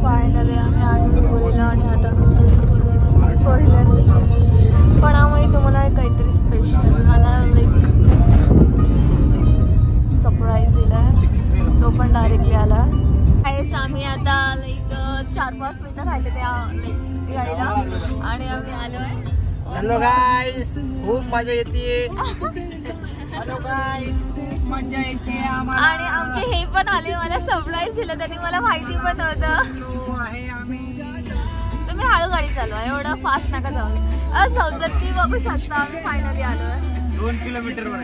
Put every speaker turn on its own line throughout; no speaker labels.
Finally आम्ही आलो बोललो आणि आता आम्ही चाललो फोर व्हीलरने. पण आम्ही तुम्हाला काहीतरी स्पेशल मला लाईक सरप्राईज दिला आहे. तो पण डायरेक्टली आला. आम्ही आता लाईक 4-5 मिनिटं राहिले त्या लाईक गाडीला आणि आम्ही आलोय.
हॅलो गाईस, खूप मजा येते. हॅलो गाईस, खूप मजा येते आम्हाला.
आणि आमचे हे पण आले, मला सरप्राईज दिलं त्यांनी, मला माहिती पण नव्हतं. तुम्ही हळू गाडी चालवा, एवढं फास्ट नका जाऊ. सौजती बघू शकता आम्ही फायनली आलोय.
2 किलोमीटर वर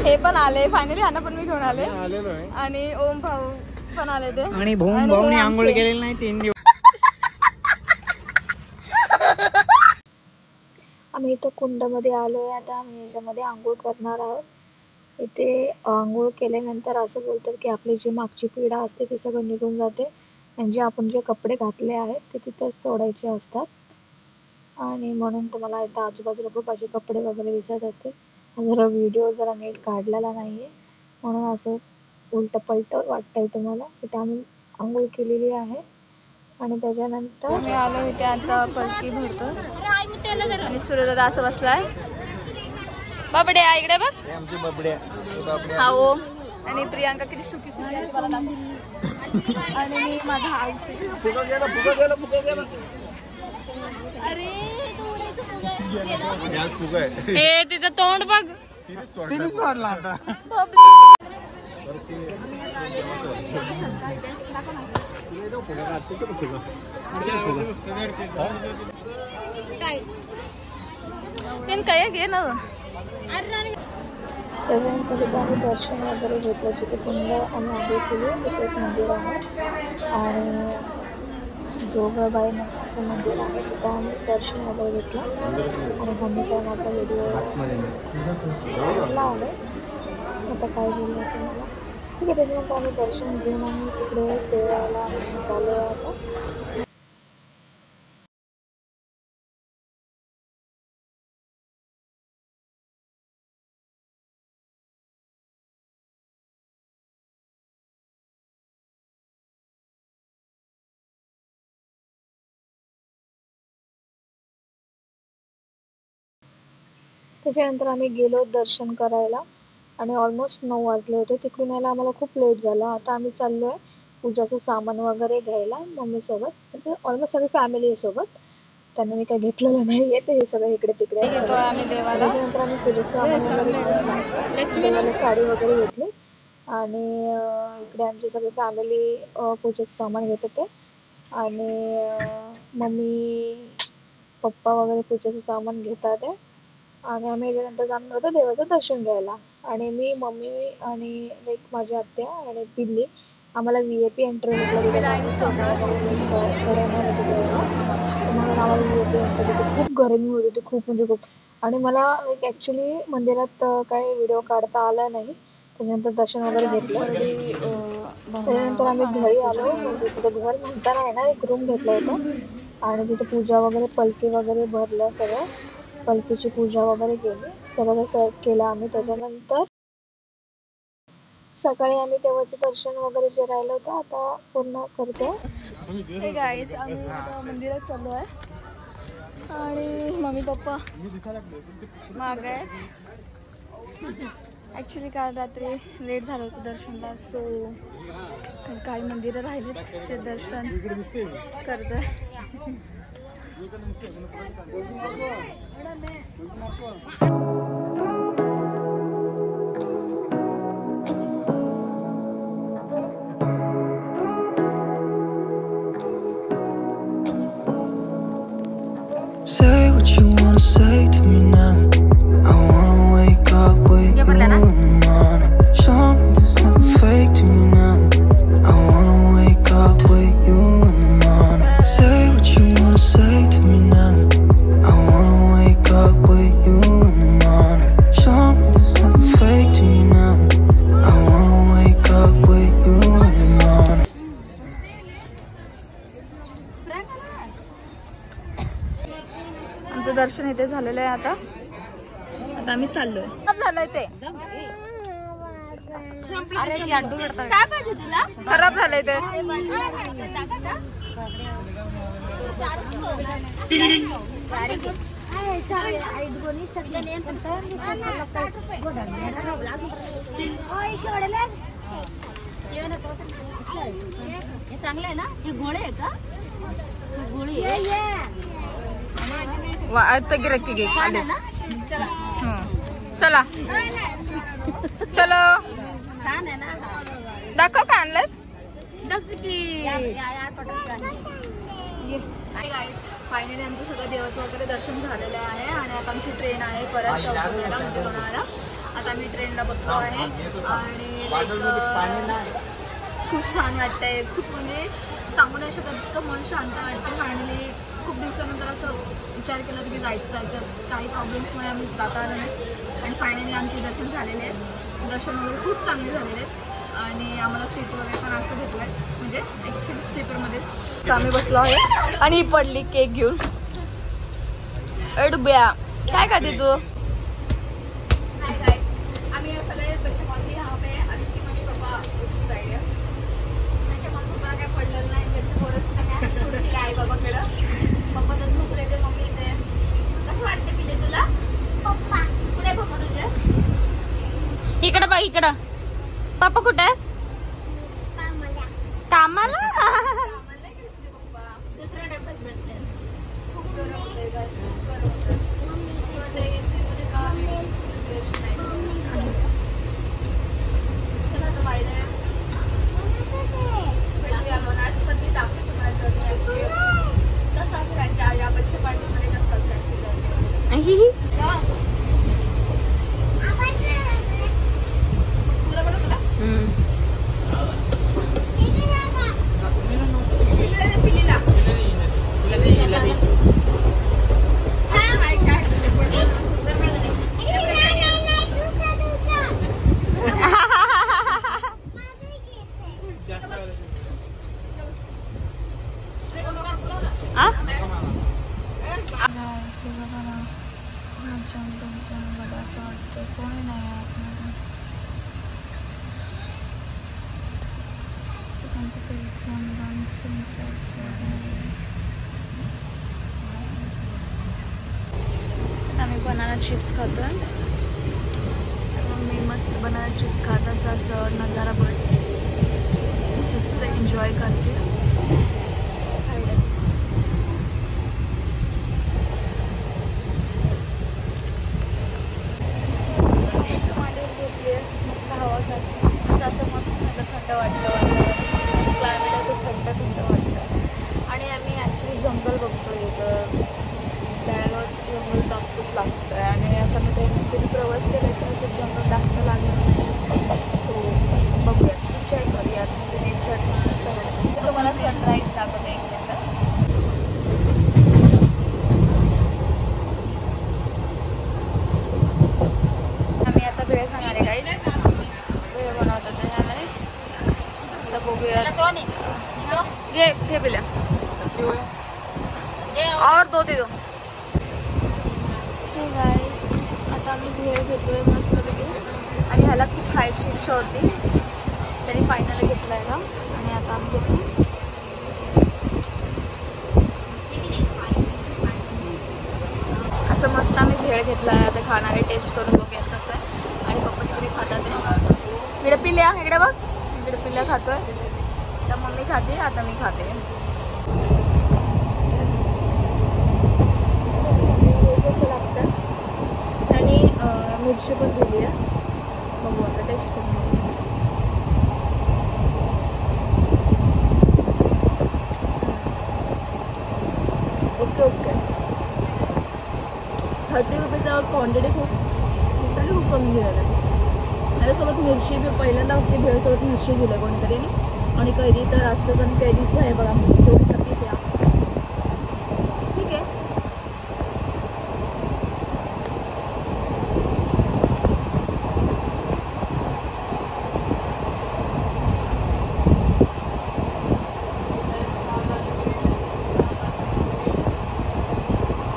हे पण आले फायनली. ह्यांना पण मी घेऊन आले आणि ओम भाऊ पण आले ते.
आणि भाऊनी आंघोळ केलेली नाही 3 दिवस.
आम्ही इथं कुंडमध्ये आलोय. आता आम्ही याच्यामध्ये आंघोळ करणार आहोत. इथे आंघोळ केल्यानंतर असं बोलतात की आपली जी मागची पिढा असते ती सगळं निघून जाते आणि जे आपण जे कपडे घातले आहेत ते तिथेच सोडायचे असतात. आणि म्हणून तुम्हाला इथं आजूबाजूला खूप असे कपडे वगैरे दिसत असते. जरा व्हिडिओ जरा नीट काढलेला नाहीये म्हणून असं उलट पलट वाटतंय तुम्हाला. इथे आम्ही आंघोळ केलेली आहे आणि त्याच्यानंतर मी आलो इथे आता पलकी भरतो आणि सूर्यदादा असं बसलाय. बाबड्या इकडे बघ. हा ओम आणि प्रियांका किती सुखी सुखी आहे मला दाखव. आणि मी माझा आउटफिट अरे ए तिथं तोंड बघ.
तिने सोडला आता.
काय घे ना. त्याच्यानंतर तिथे आम्ही दर्शन वगैरे घेतलं. जिथे कुंड आम्ही आधी केली तिथे एक मंदिर आहे आणि जोगबाई असं मंदिर आहे. तिथं आम्ही दर्शन वगैरे घेतलं आणि मम्मी काय माझा व्हिडिओ आलो. आता काय बोललं तुम्हाला ठीक आहे. त्याच्यानंतर आम्ही दर्शन घेऊन आम्ही तिकडे देवाला निघालो आता. त्याच्यानंतर आम्ही गेलो दर्शन करायला आणि ऑलमोस्ट 9 वाजले होते. तिकडून यायला आम्हाला खूप लेट झाला. आता आम्ही चाललो आहे पूजाचं सामान वगैरे घ्यायला मम्मीसोबत. म्हणजे ऑलमोस्ट सगळी फॅमिली सोबत. त्यांना मी काही घेतलेलं नाही आहे ते हे सगळं इकडे तिकडे आम्ही देवाला. त्याच्यानंतर आम्ही पूजेचं सामान वगैरे देवाला साडी वगैरे घेतली आणि इकडे आमची सगळी फॅमिली पूजेचं सामान घेत होते आणि मम्मी पप्पा वगैरे पूजेचं सामान घेतात आहे. आणि आम्ही याच्यानंतर जाणार होतो देवाचं दर्शन घ्यायला. आणि मी मम्मी आणि लाईक माझी आत्या आणि पिल्ली आम्हाला VIP एंट्री चढवणार होते देवाला. म्हणून आम्हाला VIP एंट्री होती. खूप गरमी होती होती खूप म्हणजे खूप. आणि मला लाईक ॲक्च्युली मंदिरात काही व्हिडिओ काढता आला नाही. त्याच्यानंतर दर्शन वगैरे घेतलं. त्याच्यानंतर आम्ही घरी आलो. म्हणजे तिथं घर म्हणताना आहे ना एक रूम घेतलं होतं आणि तिथे पूजा वगैरे पलकी वगैरे भरलं. सगळं पलकीची पूजा वगैरे केली. सगळं केलं आम्ही. त्याच्यानंतर सकाळी आम्ही देवाचं दर्शन वगैरे जे राहिलं होतं आता पूर्ण करतो. हे गाईस आम्ही मंदिरात चाललो आहे आणि मम्मी पप्पा माग आहेत. ॲक्च्युली काल रात्री लेट झालं होतं दर्शनला. सो काही मंदिरं राहिलेत ते दर्शन करतोय.
Say what you wanna say to me now. I wanna wake up with you in the morning. Show me there's nothing fake to me now. I wanna wake up with you in the morning. Say what you wanna say to me now. I wanna wake up with you in the morning. Show me there's nothing fake to me now. I wanna wake up with you in the morning.
आमचं दर्शन इथे झालेलं आहे. आता आम्ही चाललोय. झालंय ते काय पाहिजे तुला?
खराब झालंय ते.
चांगलं आहे ना? हे गोळे आहे का? गोळी
गिरकी घे आले. चला चलो
छान आहे ना?
दाखव का आणलं. फायनली आमचं सगळं देवाचं वगैरे दर्शन झालेलं आहे आणि आता आमची ट्रेन आहे परत पुण्याला म्हणजे लोणावळ्याला. आता आम्ही ट्रेनला बसलो आहे आणि खूप छान वाटतंय. खूप म्हणजे सांगू नाही शकत इतकं मन शांत वाटतं. फायनली खूप दिवसानंतर असं विचार केला की जायचं काही प्रॉब्लेम्समुळे आम्ही जाता आलो नाही आणि फायनली आमचे दर्शन झालेले आहेत. दर्शन वगैरे खूप चांगले झालेले आहेत आणि आम्हाला सीट वगैरे पण असं भेटलं आहे म्हणजे ॲक्च्युली स्लीपरमध्येच आम्ही बसलो आहे. आणि ही पडली केक घेऊन. डुब्या काय खाते तू? आम्ही सगळे बच्चे पार्टी यहाँ पे आणि माझे पप्पा उस साइड आहे. माझ्या मम्मी काय पडलेलं नाही. बच्चे पोरं सगळ्या सोडून आई बाबाकडं. पप्पा तर झोपले ते मम्मी इथे. कसं वाटते पिले तुला? पप्पा कुठे पप्पा तुझे? इकडं बघ इकडं. पप्पा कुठे? कामाला. पप्पा दुसऱ्या डब्यात बसले. खूप गरम होतंय खूप गरम होतं. एसीमध्ये का चला आता बाय बाय. पण मी दाखवते तुम्हाला जर्नी आमची कसं असं त्यांच्या या बच्चे पार्टीमध्ये कसं असं पुरा बरं तुला पिलीला कोणी नाही आम्ही बनाना चिप्स खातोय. मी मस्त बनाना चिप्स खात असं नजारा बघते. चिप्स एन्जॉय करते. मस्त हवा खाते. असं मस्त थंड वाटतं. क्लायमेट असं थंड वाटतं. आणि आम्ही ॲक्च्युली जंगल बघतो इथं. बेळगाव जंगल जास्तच लागतं आहे आणि असं मी कधी प्रवास केला तर असं जंगल जास्त लागलं नाही. सो बघूया एन्जॉय करूयात. म्हणजे नेचर असं वाटतं. तुम्हाला सनराईज दाखवते एक मिनटं. आम्ही आता भेळ खाणार आहे काहीच. भेळ बनवतात त्याच्यामध्ये. आता बघूया. घे पिल्या और दो दे दो. आता आम्ही भेळ घेतोय मस्तपैकी आणि ह्याला खूप खायची इच्छा होती. त्यांनी फायनल घेतला आहे ना आणि आता आम्ही घेतो. असं मस्त आम्ही भेळ घेतला आहे. आता खाणार आहे. टेस्ट करून बघूयात कसं आहे. आणि पप्पा तिकडे खातात ते. इकडे पिल्या इकडे बघ. इकडे पिल्या खातोय. तर मम्मी खाते आता मी खाते. कसं लागतं आणि मिरची पण दिली आहे. बघू आता टेस्ट करून. ओके 30 रुपयाचा क्वांटिटी खूप कमी दिलेलं आहे. त्याच्यासोबत मिरची पहिल्यांदा फक्त भेळसोबत मिरची दिलं कोणतरी आणि कैरी तर असतं. पण कैरीचं आहे बघा थोडीसा पीस आहे. ठीक आहे.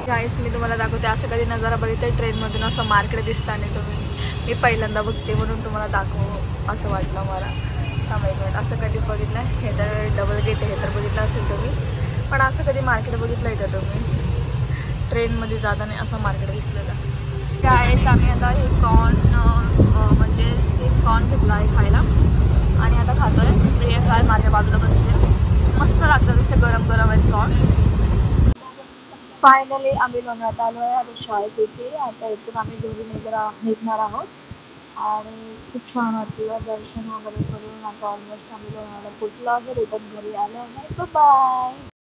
गाईस मी तुम्हाला दाखवते. असं कधी नजारा बघितलं ट्रेनमधून असं मार्केट दिसतं आणि मी पहिल्यांदा बघते म्हणून तुम्हाला दाखव. असं वाटलं मला. थांबा एक मिनिट, असं कधी बघितलं हे तर डबल गेट हे तर बघितलं असेल तुम्ही, पण असं कधी मार्केट बघितलं आहे का तुम्ही? ट्रेनमध्ये जाताना असं मार्केट दिसलेलं. त्यावेळेस आम्ही आता हे कॉर्न म्हणजे स्टीम कॉर्न घेतला आहे खायला आणि आता खातोय. प्रियंका माझ्या बाजूला बसले, मस्त लागतं तसे गरम गरम आहेत कॉर्न. फायनली आम्ही लोणावळ्यात आलो आहे. आता शाळेत येते. आता इथून आम्ही घरी निघणार आहोत आणि खूप छान वाटलं दर्शन वगैरे करून. आता ऑलमोस्ट आम्ही लोणावळ्याला पोचलो आहे. रिटर्न घरी आलो आहे. बाय.